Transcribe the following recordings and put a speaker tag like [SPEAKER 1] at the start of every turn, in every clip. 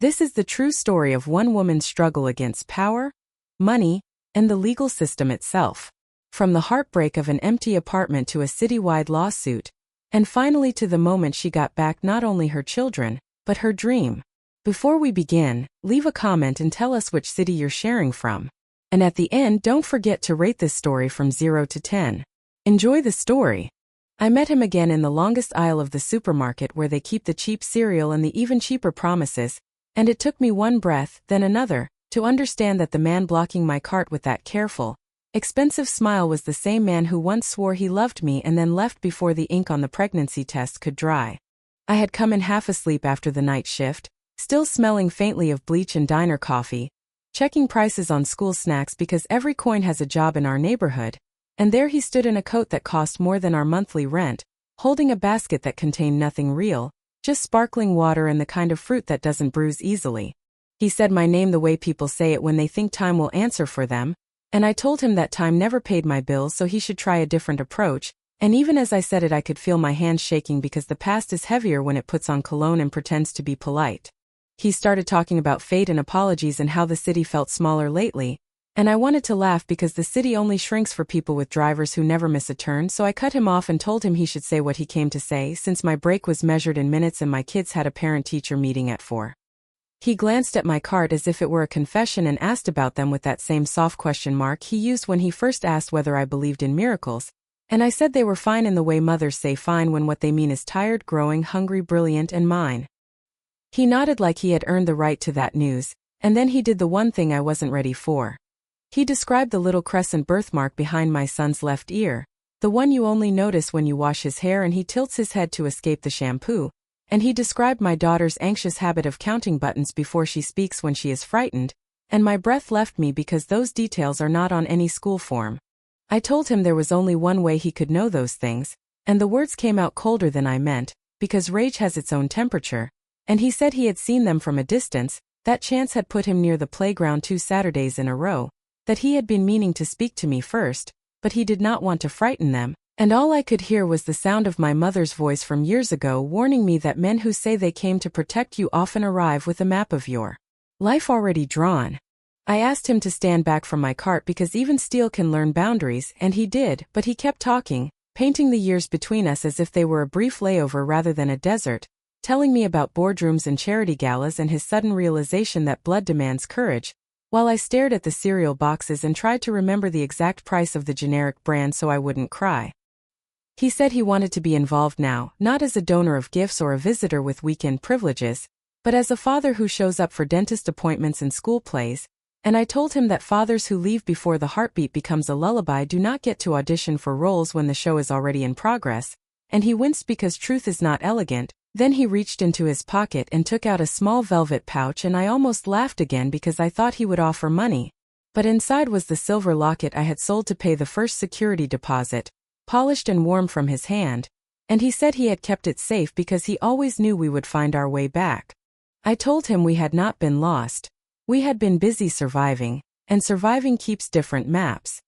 [SPEAKER 1] This is the true story of one woman's struggle against power, money, and the legal system itself. From the heartbreak of an empty apartment to a citywide lawsuit, and finally to the moment she got back not only her children, but her dream. Before we begin, leave a comment and tell us which city you're sharing from. And at the end, don't forget to rate this story from 0 to 10. Enjoy the story. I met him again in the longest aisle of the supermarket where they keep the cheap cereal and the even cheaper promises, and it took me one breath, then another, to understand that the man blocking my cart with that careful, expensive smile was the same man who once swore he loved me and then left before the ink on the pregnancy test could dry. I had come in half asleep after the night shift, still smelling faintly of bleach and diner coffee, checking prices on school snacks because every coin has a job in our neighborhood, and there he stood in a coat that cost more than our monthly rent, holding a basket that contained nothing real, just sparkling water and the kind of fruit that doesn't bruise easily. He said my name the way people say it when they think time will answer for them, and I told him that time never paid my bills so he should try a different approach, and even as I said it I could feel my hands shaking because the past is heavier when it puts on cologne and pretends to be polite. He started talking about fate and apologies and how the city felt smaller lately, and I wanted to laugh because the city only shrinks for people with drivers who never miss a turn, so I cut him off and told him he should say what he came to say since my break was measured in minutes and my kids had a parent-teacher meeting at 4. He glanced at my cart as if it were a confession and asked about them with that same soft question mark he used when he first asked whether I believed in miracles, and I said they were fine in the way mothers say fine when what they mean is tired, growing, hungry, brilliant, and mine. He nodded like he had earned the right to that news, and then he did the one thing I wasn't ready for. He described the little crescent birthmark behind my son's left ear, the one you only notice when you wash his hair and he tilts his head to escape the shampoo, and he described my daughter's anxious habit of counting buttons before she speaks when she is frightened, and my breath left me because those details are not on any school form. I told him there was only one way he could know those things, and the words came out colder than I meant, because rage has its own temperature, and he said he had seen them from a distance, that chance had put him near the playground 2 Saturdays in a row, that he had been meaning to speak to me first, but he did not want to frighten them, and all I could hear was the sound of my mother's voice from years ago warning me that men who say they came to protect you often arrive with a map of your life already drawn. I asked him to stand back from my cart because even steel can learn boundaries, and he did, but he kept talking, painting the years between us as if they were a brief layover rather than a desert, telling me about boardrooms and charity galas and his sudden realization that blood demands courage, while I stared at the cereal boxes and tried to remember the exact price of the generic brand so I wouldn't cry. He said he wanted to be involved now, not as a donor of gifts or a visitor with weekend privileges, but as a father who shows up for dentist appointments and school plays, and I told him that fathers who leave before the heartbeat becomes a lullaby do not get to audition for roles when the show is already in progress, and he winced because truth is not elegant. Then he reached into his pocket and took out a small velvet pouch, and I almost laughed again because I thought he would offer money. But inside was the silver locket I had sold to pay the first security deposit, polished and warm from his hand, and he said he had kept it safe because he always knew we would find our way back. I told him we had not been lost. We had been busy surviving, and surviving keeps different maps.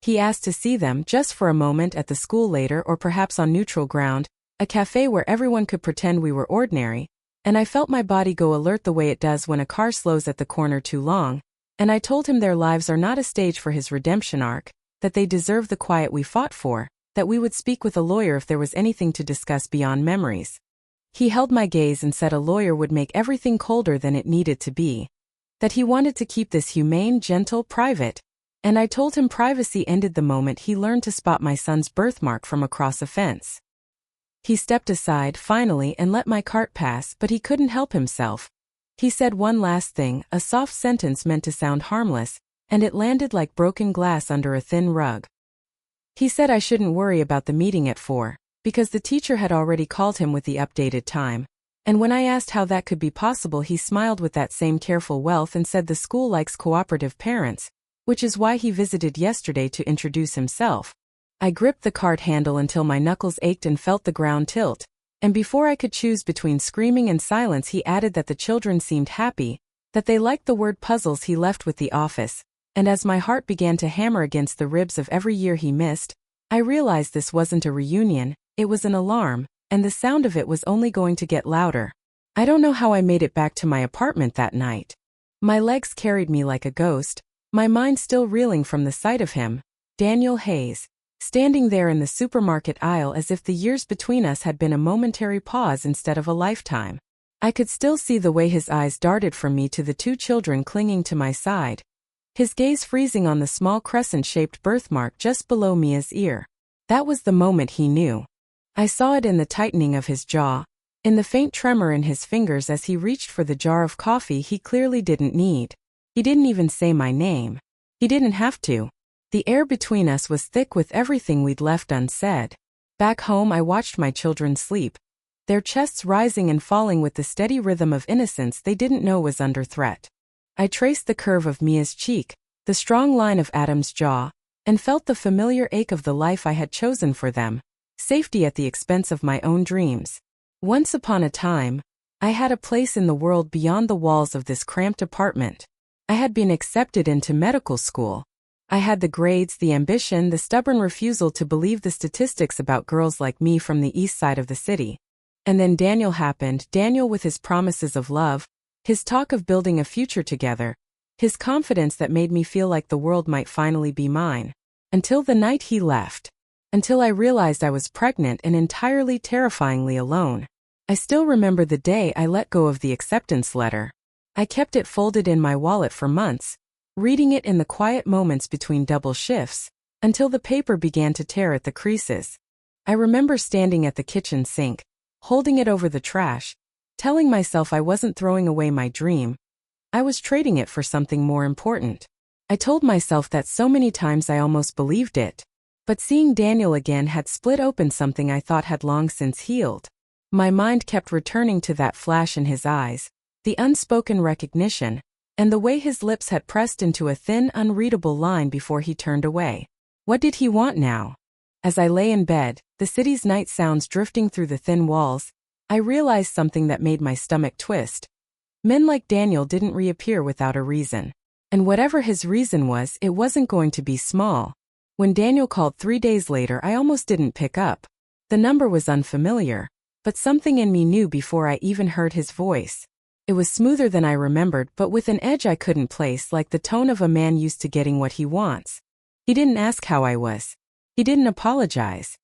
[SPEAKER 1] He asked to see them just for a moment at the school later or perhaps on neutral ground, a cafe where everyone could pretend we were ordinary, and I felt my body go alert the way it does when a car slows at the corner too long, and I told him their lives are not a stage for his redemption arc, that they deserve the quiet we fought for, that we would speak with a lawyer if there was anything to discuss beyond memories. He held my gaze and said a lawyer would make everything colder than it needed to be, that he wanted to keep this humane, gentle, private, and I told him privacy ended the moment he learned to spot my son's birthmark from across a fence. He stepped aside finally and let my cart pass, but he couldn't help himself. He said one last thing, a soft sentence meant to sound harmless, and it landed like broken glass under a thin rug. He said I shouldn't worry about the meeting at 4, because the teacher had already called him with the updated time, and when I asked how that could be possible he smiled with that same careful wealth and said the school likes cooperative parents, which is why he visited yesterday to introduce himself. I gripped the cart handle until my knuckles ached and felt the ground tilt, and before I could choose between screaming and silence he added that the children seemed happy, that they liked the word puzzles he left with the office, and as my heart began to hammer against the ribs of every year he missed, I realized this wasn't a reunion, it was an alarm, and the sound of it was only going to get louder. I don't know how I made it back to my apartment that night. My legs carried me like a ghost, my mind still reeling from the sight of him, Daniel Hayes, standing there in the supermarket aisle as if the years between us had been a momentary pause instead of a lifetime. I could still see the way his eyes darted from me to the two children clinging to my side, his gaze freezing on the small crescent-shaped birthmark just below Mia's ear. That was the moment he knew. I saw it in the tightening of his jaw, in the faint tremor in his fingers as he reached for the jar of coffee he clearly didn't need. He didn't even say my name. He didn't have to. The air between us was thick with everything we'd left unsaid. Back home I watched my children sleep, their chests rising and falling with the steady rhythm of innocence they didn't know was under threat. I traced the curve of Mia's cheek, the strong line of Adam's jaw, and felt the familiar ache of the life I had chosen for them, safety at the expense of my own dreams. Once upon a time, I had a place in the world beyond the walls of this cramped apartment. I had been accepted into medical school. I had the grades, the ambition, the stubborn refusal to believe the statistics about girls like me from the east side of the city. And then Daniel happened, Daniel with his promises of love, his talk of building a future together, his confidence that made me feel like the world might finally be mine. Until the night he left. Until I realized I was pregnant and entirely terrifyingly alone. I still remember the day I let go of the acceptance letter. I kept it folded in my wallet for months, reading it in the quiet moments between double shifts, until the paper began to tear at the creases. I remember standing at the kitchen sink, holding it over the trash, telling myself I wasn't throwing away my dream. I was trading it for something more important. I told myself that so many times I almost believed it. But seeing Daniel again had split open something I thought had long since healed. My mind kept returning to that flash in his eyes, the unspoken recognition, and the way his lips had pressed into a thin, unreadable line before he turned away. What did he want now? As I lay in bed, the city's night sounds drifting through the thin walls, I realized something that made my stomach twist. Men like Daniel didn't reappear without a reason. And whatever his reason was, it wasn't going to be small. When Daniel called 3 days later, I almost didn't pick up. The number was unfamiliar, but something in me knew before I even heard his voice. It was smoother than I remembered, but with an edge I couldn't place, like the tone of a man used to getting what he wants. He didn't ask how I was. He didn't apologize.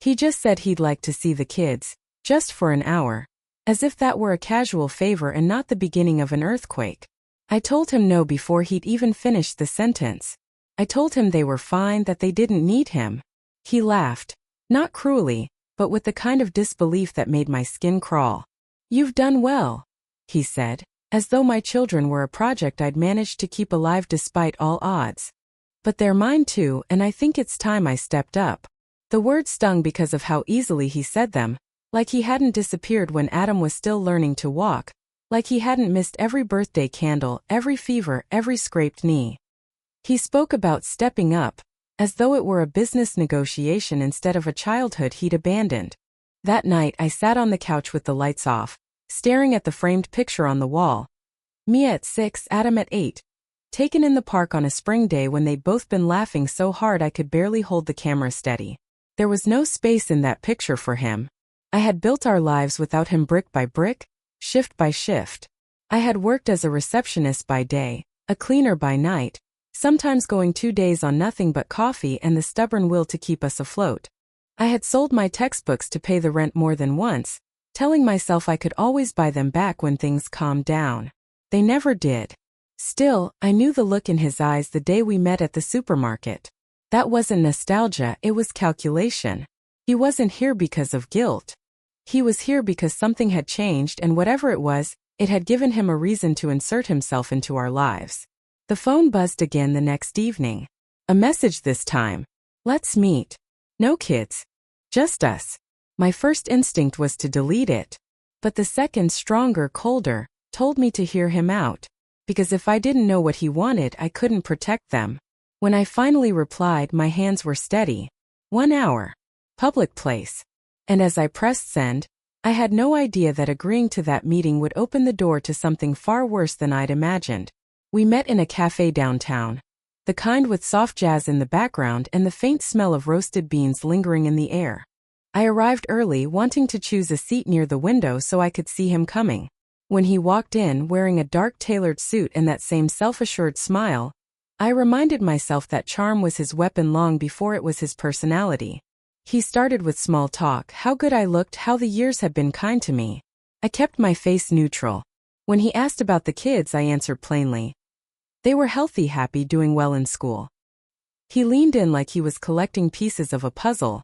[SPEAKER 1] He just said he'd like to see the kids, just for an hour, as if that were a casual favor and not the beginning of an earthquake. I told him no before he'd even finished the sentence. I told him they were fine, that they didn't need him. He laughed, not cruelly, but with the kind of disbelief that made my skin crawl. "You've done well," he said, as though my children were a project I'd managed to keep alive despite all odds. "But they're mine too, and I think it's time I stepped up." The words stung because of how easily he said them, like he hadn't disappeared when Adam was still learning to walk, like he hadn't missed every birthday candle, every fever, every scraped knee. He spoke about stepping up, as though it were a business negotiation instead of a childhood he'd abandoned. That night I sat on the couch with the lights off, staring at the framed picture on the wall. Mia at 6, Adam at 8. Taken in the park on a spring day when they'd both been laughing so hard I could barely hold the camera steady. There was no space in that picture for him. I had built our lives without him, brick by brick, shift by shift. I had worked as a receptionist by day, a cleaner by night, sometimes going 2 days on nothing but coffee and the stubborn will to keep us afloat. I had sold my textbooks to pay the rent more than once, telling myself I could always buy them back when things calmed down. They never did. Still, I knew the look in his eyes the day we met at the supermarket. That wasn't nostalgia, it was calculation. He wasn't here because of guilt. He was here because something had changed, and whatever it was, it had given him a reason to insert himself into our lives. The phone buzzed again the next evening. A message this time. "Let's meet." No kids. Just us. My first instinct was to delete it. But the second, stronger, colder, told me to hear him out. Because if I didn't know what he wanted, I couldn't protect them. When I finally replied, my hands were steady. 1 hour. Public place. And as I pressed send, I had no idea that agreeing to that meeting would open the door to something far worse than I'd imagined. We met in a cafe downtown. The kind with soft jazz in the background and the faint smell of roasted beans lingering in the air. I arrived early, wanting to choose a seat near the window so I could see him coming. When he walked in wearing a dark tailored suit and that same self-assured smile, I reminded myself that charm was his weapon long before it was his personality. He started with small talk, how good I looked, how the years had been kind to me. I kept my face neutral. When he asked about the kids, I answered plainly. They were healthy, happy, doing well in school. He leaned in like he was collecting pieces of a puzzle,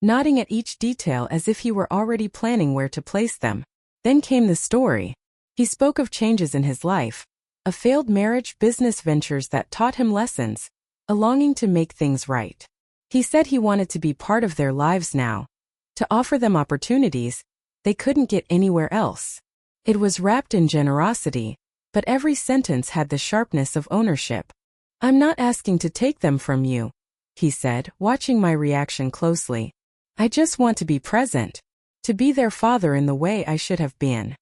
[SPEAKER 1] nodding at each detail as if he were already planning where to place them. Then came the story. He spoke of changes in his life, a failed marriage, business ventures that taught him lessons, a longing to make things right. He said he wanted to be part of their lives now, to offer them opportunities they couldn't get anywhere else. It was wrapped in generosity, but every sentence had the sharpness of ownership. I'm not asking to take them from you, he said, watching my reaction closely. I just want to be present, to be their father in the way I should have been.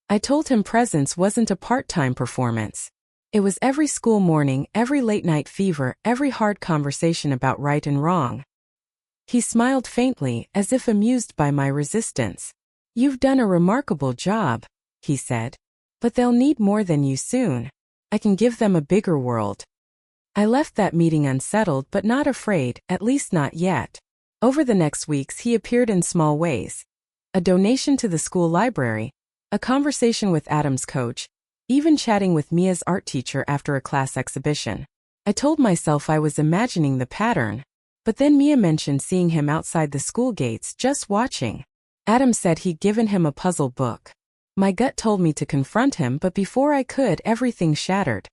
[SPEAKER 1] I told him presence wasn't a part-time performance. It was every school morning, every late-night fever, every hard conversation about right and wrong. He smiled faintly, as if amused by my resistance. You've done a remarkable job, he said. But they'll need more than you soon. I can give them a bigger world. I left that meeting unsettled but not afraid, at least not yet. Over the next weeks he appeared in small ways. A donation to the school library, a conversation with Adam's coach, even chatting with Mia's art teacher after a class exhibition. I told myself I was imagining the pattern. But then Mia mentioned seeing him outside the school gates just watching. Adam said he'd given him a puzzle book. My gut told me to confront him, but before I could, everything shattered.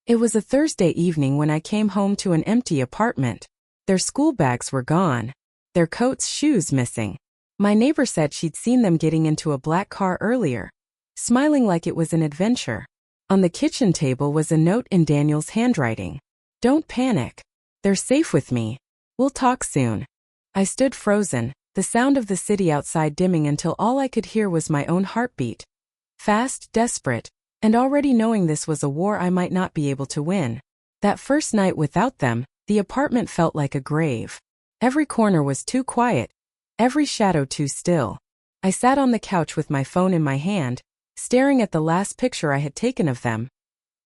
[SPEAKER 1] It was a Thursday evening when I came home to an empty apartment. Their school bags were gone. Their coats, shoes missing. My neighbor said she'd seen them getting into a black car earlier, smiling like it was an adventure. On the kitchen table was a note in Daniel's handwriting. Don't panic. They're safe with me. We'll talk soon. I stood frozen, the sound of the city outside dimming until all I could hear was my own heartbeat. Fast, desperate, and already knowing this was a war I might not be able to win. That first night without them, the apartment felt like a grave. Every corner was too quiet, every shadow too still. I sat on the couch with my phone in my hand, staring at the last picture I had taken of them.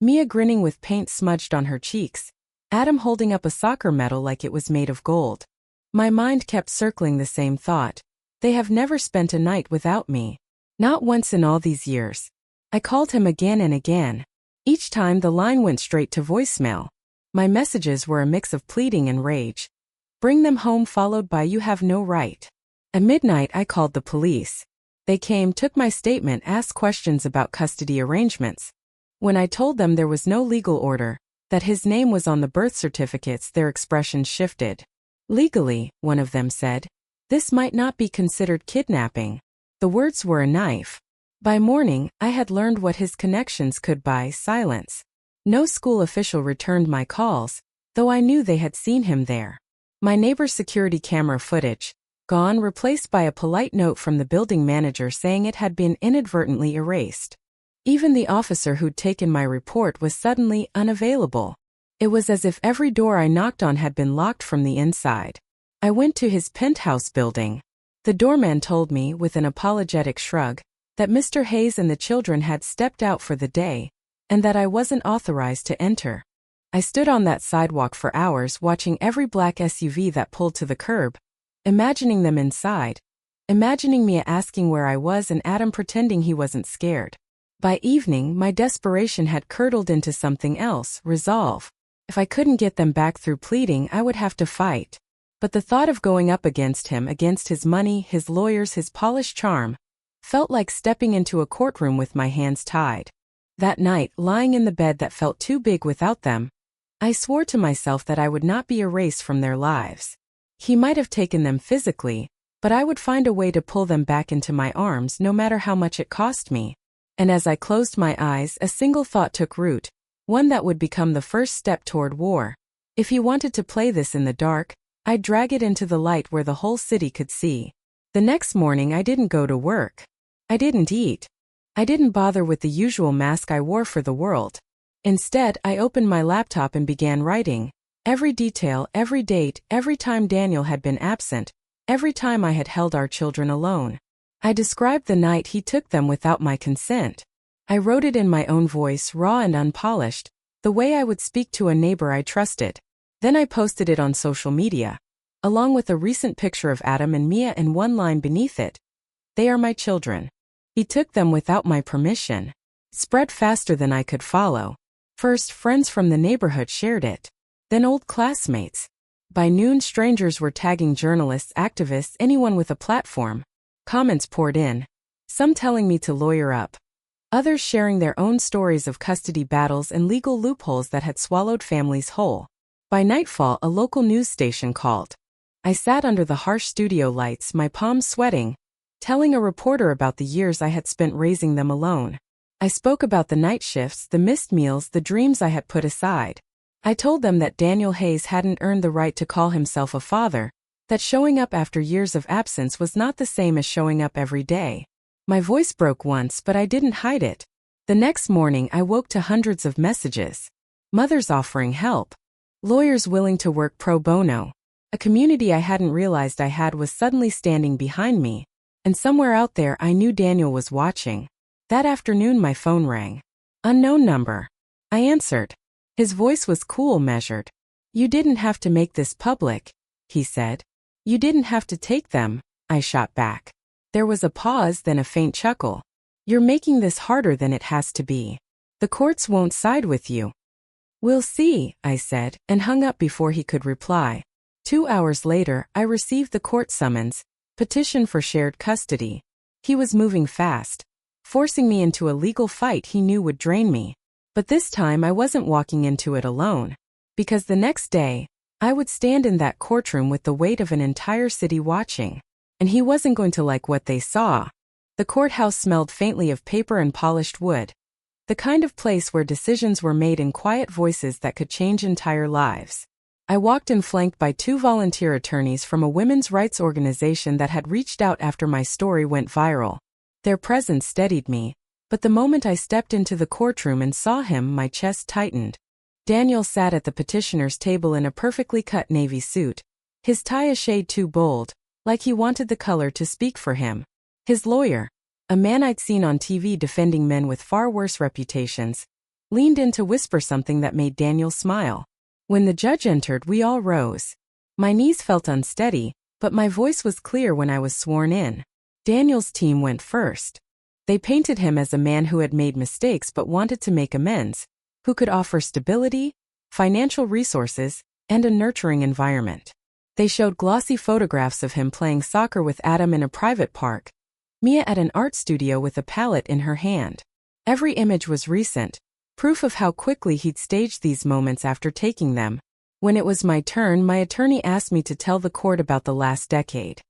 [SPEAKER 1] Mia grinning with paint smudged on her cheeks, Adam holding up a soccer medal like it was made of gold. My mind kept circling the same thought. They have never spent a night without me. Not once in all these years. I called him again and again. Each time the line went straight to voicemail. My messages were a mix of pleading and rage. Bring them home followed by you have no right. At midnight I called the police. They came, took my statement, asked questions about custody arrangements. When I told them there was no legal order, that his name was on the birth certificates, their expression shifted. Legally, one of them said, this might not be considered kidnapping. The words were a knife. By morning, I had learned what his connections could buy: silence. No school official returned my calls, though I knew they had seen him there. My neighbor's security camera footage, gone, replaced by a polite note from the building manager saying it had been inadvertently erased. Even the officer who'd taken my report was suddenly unavailable. It was as if every door I knocked on had been locked from the inside. I went to his penthouse building. The doorman told me, with an apologetic shrug, that Mr. Hayes and the children had stepped out for the day, and that I wasn't authorized to enter. I stood on that sidewalk for hours watching every black SUV that pulled to the curb, imagining them inside, imagining Mia asking where I was and Adam pretending he wasn't scared. By evening, my desperation had curdled into something else: resolve. If I couldn't get them back through pleading, I would have to fight. But the thought of going up against him, against his money, his lawyers, his polished charm, felt like stepping into a courtroom with my hands tied. That night, lying in the bed that felt too big without them, I swore to myself that I would not be erased from their lives. He might have taken them physically, but I would find a way to pull them back into my arms no matter how much it cost me. And as I closed my eyes, a single thought took root, one that would become the first step toward war. If he wanted to play this in the dark, I'd drag it into the light where the whole city could see. The next morning I didn't go to work. I didn't eat. I didn't bother with the usual mask I wore for the world. Instead, I opened my laptop and began writing. Every detail, every date, every time Daniel had been absent, every time I had held our children alone. I described the night he took them without my consent. I wrote it in my own voice, raw and unpolished, the way I would speak to a neighbor I trusted. Then I posted it on social media, along with a recent picture of Adam and Mia and one line beneath it. They are my children. He took them without my permission. Spread faster than I could follow. First, friends from the neighborhood shared it. Then old classmates. By noon, strangers were tagging journalists, activists, anyone with a platform. Comments poured in. Some telling me to lawyer up. Others sharing their own stories of custody battles and legal loopholes that had swallowed families whole. By nightfall, a local news station called. I sat under the harsh studio lights, my palms sweating, telling a reporter about the years I had spent raising them alone. I spoke about the night shifts, the missed meals, the dreams I had put aside. I told them that Daniel Hayes hadn't earned the right to call himself a father, that showing up after years of absence was not the same as showing up every day. My voice broke once, but I didn't hide it. The next morning, I woke to hundreds of messages. Mothers offering help. Lawyers willing to work pro bono. A community I hadn't realized I had was suddenly standing behind me. And somewhere out there, I knew Daniel was watching. That afternoon, my phone rang. Unknown number. I answered. His voice was cool, measured. You didn't have to make this public, he said. You didn't have to take them, I shot back. There was a pause, then a faint chuckle. You're making this harder than it has to be. The courts won't side with you. We'll see, I said, and hung up before he could reply. 2 hours later, I received the court summons, petition for shared custody. He was moving fast, forcing me into a legal fight he knew would drain me. But this time I wasn't walking into it alone. Because the next day, I would stand in that courtroom with the weight of an entire city watching. And he wasn't going to like what they saw. The courthouse smelled faintly of paper and polished wood. The kind of place where decisions were made in quiet voices that could change entire lives. I walked in flanked by 2 volunteer attorneys from a women's rights organization that had reached out after my story went viral. Their presence steadied me. But the moment I stepped into the courtroom and saw him, my chest tightened. Daniel sat at the petitioner's table in a perfectly cut navy suit, his tie a shade too bold, like he wanted the color to speak for him. His lawyer, a man I'd seen on TV defending men with far worse reputations, leaned in to whisper something that made Daniel smile. When the judge entered, we all rose. My knees felt unsteady, but my voice was clear when I was sworn in. Daniel's team went first. They painted him as a man who had made mistakes but wanted to make amends, who could offer stability, financial resources, and a nurturing environment. They showed glossy photographs of him playing soccer with Adam in a private park, Mia at an art studio with a palette in her hand. Every image was recent, proof of how quickly he'd staged these moments after taking them. When it was my turn, my attorney asked me to tell the court about the last decade.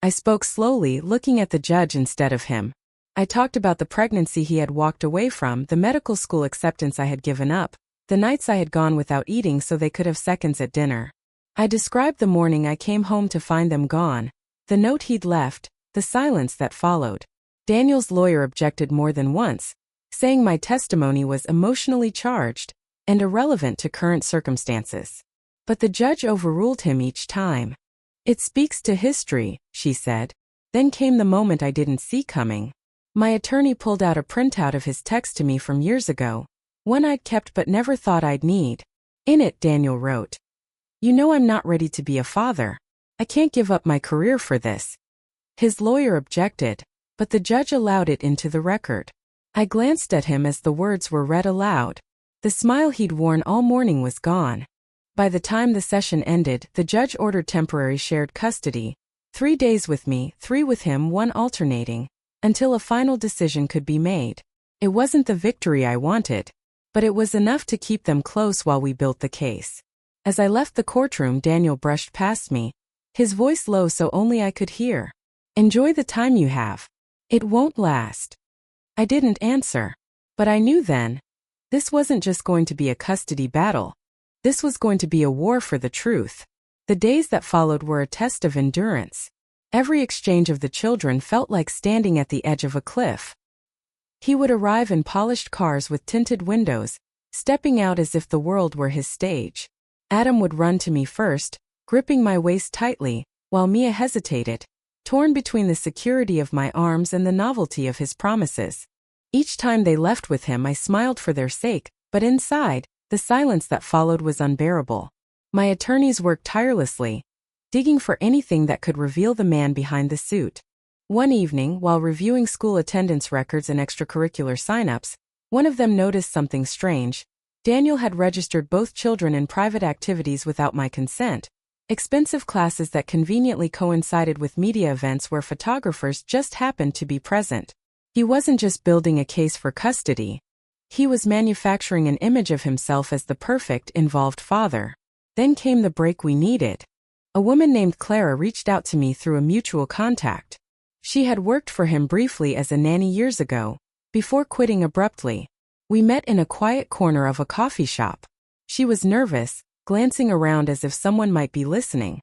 [SPEAKER 1] I spoke slowly, looking at the judge instead of him. I talked about the pregnancy he had walked away from, the medical school acceptance I had given up, the nights I had gone without eating so they could have seconds at dinner. I described the morning I came home to find them gone, the note he'd left, the silence that followed. Daniel's lawyer objected more than once, saying my testimony was emotionally charged and irrelevant to current circumstances. But the judge overruled him each time. It speaks to history, she said. Then came the moment I didn't see coming. My attorney pulled out a printout of his text to me from years ago, one I'd kept but never thought I'd need. In it, Daniel wrote, "You know I'm not ready to be a father. I can't give up my career for this." His lawyer objected, but the judge allowed it into the record. I glanced at him as the words were read aloud. The smile he'd worn all morning was gone. By the time the session ended, the judge ordered temporary shared custody, 3 days with me, 3 with him, 1 alternating, until a final decision could be made. It wasn't the victory I wanted, but it was enough to keep them close while we built the case. As I left the courtroom, Daniel brushed past me, his voice low so only I could hear. "Enjoy the time you have. It won't last." I didn't answer. But I knew then, this wasn't just going to be a custody battle. This was going to be a war for the truth. The days that followed were a test of endurance. Every exchange of the children felt like standing at the edge of a cliff. He would arrive in polished cars with tinted windows, stepping out as if the world were his stage. Adam would run to me first, gripping my waist tightly, while Mia hesitated, torn between the security of my arms and the novelty of his promises. Each time they left with him, I smiled for their sake, but inside, the silence that followed was unbearable. My attorneys worked tirelessly, digging for anything that could reveal the man behind the suit. One evening, while reviewing school attendance records and extracurricular sign-ups, one of them noticed something strange. Daniel had registered both children in private activities without my consent, expensive classes that conveniently coincided with media events where photographers just happened to be present. He wasn't just building a case for custody. He was manufacturing an image of himself as the perfect, involved father. Then came the break we needed. A woman named Clara reached out to me through a mutual contact. She had worked for him briefly as a nanny years ago, before quitting abruptly. We met in a quiet corner of a coffee shop. She was nervous, glancing around as if someone might be listening.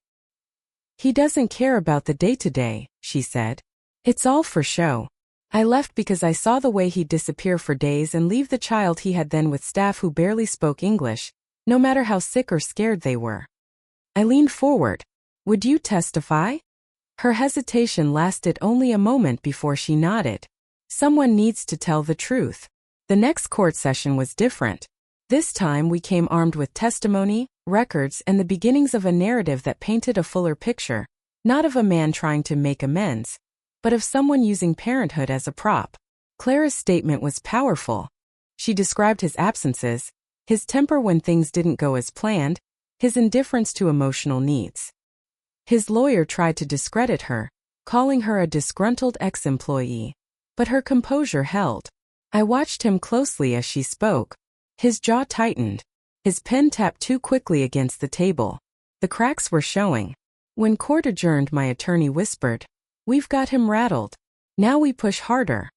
[SPEAKER 1] "He doesn't care about the day-to-day," she said. "It's all for show." I left because I saw the way he'd disappear for days and leave the child he had then with staff who barely spoke English, no matter how sick or scared they were. I leaned forward. "Would you testify?" Her hesitation lasted only a moment before she nodded. "Someone needs to tell the truth." The next court session was different. This time we came armed with testimony, records, and the beginnings of a narrative that painted a fuller picture, not of a man trying to make amends, but of someone using parenthood as a prop. Clara's statement was powerful. She described his absences, his temper when things didn't go as planned, his indifference to emotional needs. His lawyer tried to discredit her, calling her a disgruntled ex-employee, but her composure held. I watched him closely as she spoke. His jaw tightened. His pen tapped too quickly against the table. The cracks were showing. When court adjourned, my attorney whispered, "We've got him rattled. Now we push harder."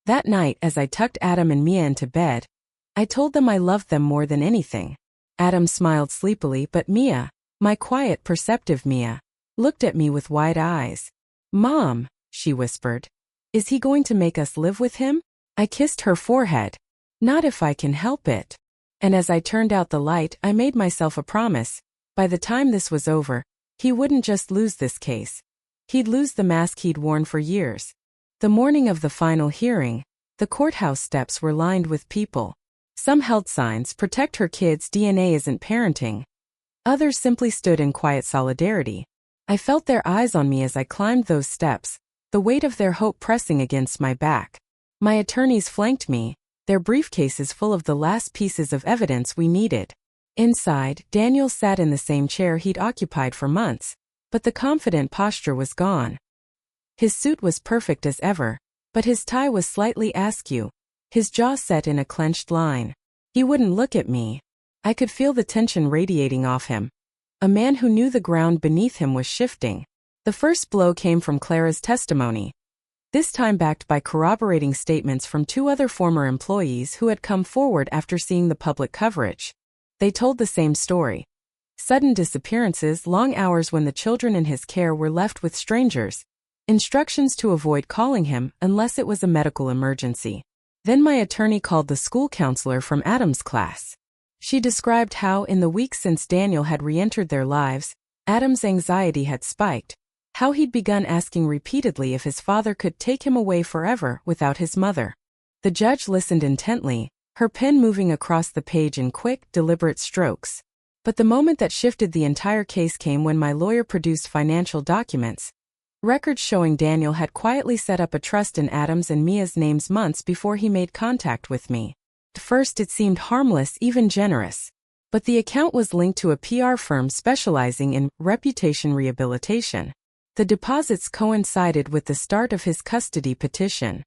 [SPEAKER 1] That night, as I tucked Adam and Mia into bed, I told them I loved them more than anything. Adam smiled sleepily, but Mia, my quiet, perceptive Mia, looked at me with wide eyes. "Mom," she whispered, "is he going to make us live with him?" I kissed her forehead. "Not if I can help it." And as I turned out the light, I made myself a promise. By the time this was over, he wouldn't just lose this case. He'd lose the mask he'd worn for years. The morning of the final hearing, the courthouse steps were lined with people. Some held signs, "Protect her kids, DNA isn't parenting." Others simply stood in quiet solidarity. I felt their eyes on me as I climbed those steps, the weight of their hope pressing against my back. My attorneys flanked me, their briefcases full of the last pieces of evidence we needed. Inside, Daniel sat in the same chair he'd occupied for months, but the confident posture was gone. His suit was perfect as ever, but his tie was slightly askew, his jaw set in a clenched line. He wouldn't look at me. I could feel the tension radiating off him. A man who knew the ground beneath him was shifting. The first blow came from Clara's testimony, this time backed by corroborating statements from two other former employees who had come forward after seeing the public coverage. They told the same story. Sudden disappearances, long hours when the children in his care were left with strangers, instructions to avoid calling him unless it was a medical emergency. Then my attorney called the school counselor from Adam's class. She described how, in the weeks since Daniel had re-entered their lives, Adam's anxiety had spiked, how he'd begun asking repeatedly if his father could take him away forever without his mother. The judge listened intently, her pen moving across the page in quick, deliberate strokes. But the moment that shifted the entire case came when my lawyer produced financial documents, records showing Daniel had quietly set up a trust in Adam's and Mia's names months before he made contact with me. At first it seemed harmless, even generous. But the account was linked to a PR firm specializing in reputation rehabilitation. The deposits coincided with the start of his custody petition.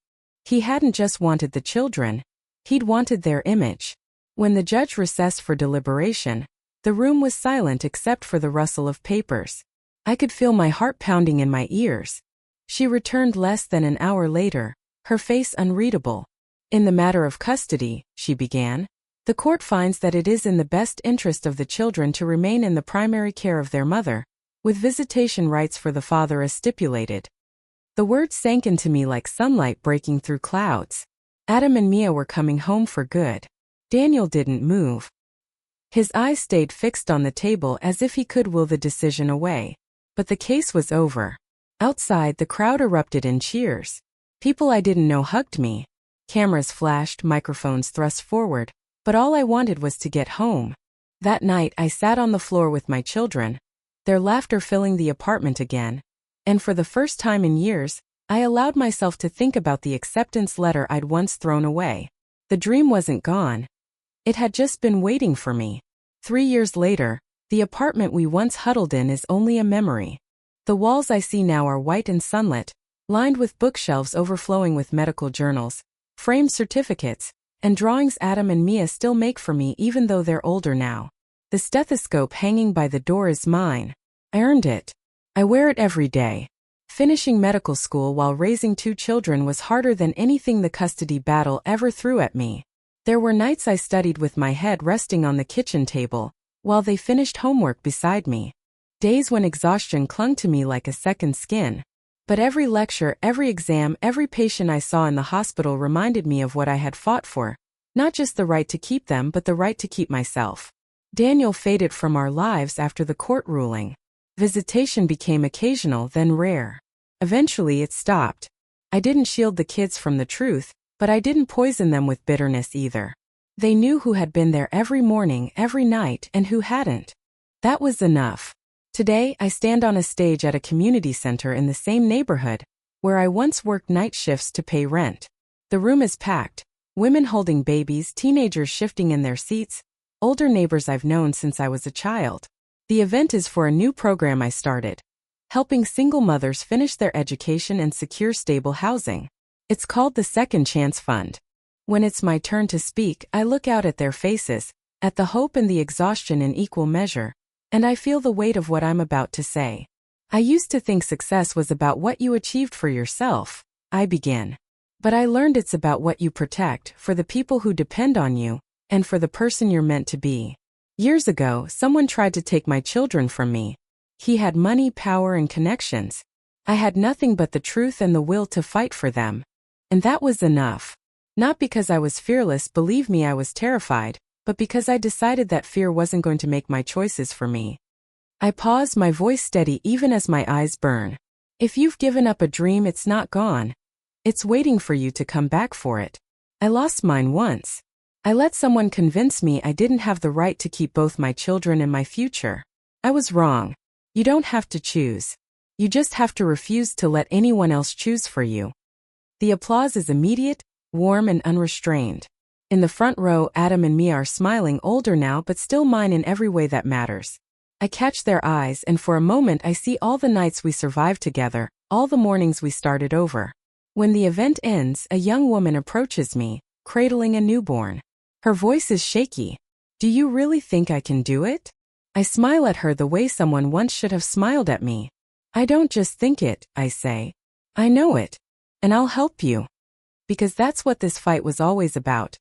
[SPEAKER 1] He hadn't just wanted the children, he'd wanted their image. When the judge recessed for deliberation, the room was silent except for the rustle of papers. I could feel my heart pounding in my ears. She returned less than an hour later, her face unreadable. "In the matter of custody," she began, "the court finds that it is in the best interest of the children to remain in the primary care of their mother, with visitation rights for the father as stipulated." The words sank into me like sunlight breaking through clouds. Adam and Mia were coming home for good. Daniel didn't move. His eyes stayed fixed on the table as if he could will the decision away. But the case was over. Outside, the crowd erupted in cheers. People I didn't know hugged me. Cameras flashed, microphones thrust forward, but all I wanted was to get home. That night, I sat on the floor with my children, their laughter filling the apartment again. And for the first time in years, I allowed myself to think about the acceptance letter I'd once thrown away. The dream wasn't gone. It had just been waiting for me. 3 years later, the apartment we once huddled in is only a memory. The walls I see now are white and sunlit, lined with bookshelves overflowing with medical journals, framed certificates, and drawings Adam and Mia still make for me even though they're older now. The stethoscope hanging by the door is mine. I earned it. I wear it every day. Finishing medical school while raising 2 children was harder than anything the custody battle ever threw at me. There were nights I studied with my head resting on the kitchen table, while they finished homework beside me. Days when exhaustion clung to me like a second skin. But every lecture, every exam, every patient I saw in the hospital reminded me of what I had fought for. Not just the right to keep them, but the right to keep myself. Daniel faded from our lives after the court ruling. Visitation became occasional, then rare. Eventually it stopped. I didn't shield the kids from the truth, but I didn't poison them with bitterness either. They knew who had been there every morning, every night, and who hadn't. That was enough. Today, I stand on a stage at a community center in the same neighborhood, where I once worked night shifts to pay rent. The room is packed, women holding babies, teenagers shifting in their seats, older neighbors I've known since I was a child. The event is for a new program I started, helping single mothers finish their education and secure stable housing. It's called the Second Chance Fund. When it's my turn to speak, I look out at their faces, at the hope and the exhaustion in equal measure, and I feel the weight of what I'm about to say. I used to think success was about what you achieved for yourself, I begin. But I learned it's about what you protect, for the people who depend on you, and for the person you're meant to be. Years ago, someone tried to take my children from me. He had money, power, and connections. I had nothing but the truth and the will to fight for them. And that was enough. Not because I was fearless, believe me, I was terrified, but because I decided that fear wasn't going to make my choices for me. I pause, my voice steady even as my eyes burn. If you've given up a dream, it's not gone. It's waiting for you to come back for it. I lost mine once. I let someone convince me I didn't have the right to keep both my children and my future. I was wrong. You don't have to choose. You just have to refuse to let anyone else choose for you. The applause is immediate, warm, and unrestrained. In the front row, Adam and Mia are smiling, older now but still mine in every way that matters. I catch their eyes, and for a moment I see all the nights we survived together, all the mornings we started over. When the event ends, a young woman approaches me, cradling a newborn. Her voice is shaky. Do you really think I can do it? I smile at her the way someone once should have smiled at me. I don't just think it, I say. I know it. And I'll help you. Because that's what this fight was always about.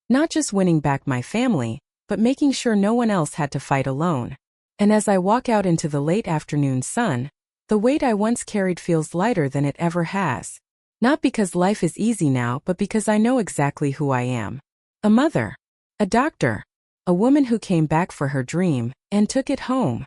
[SPEAKER 1] Not just winning back my family, but making sure no one else had to fight alone. And as I walk out into the late afternoon sun, the weight I once carried feels lighter than it ever has. Not because life is easy now, but because I know exactly who I am. A mother. A doctor. A woman who came back for her dream, and took it home.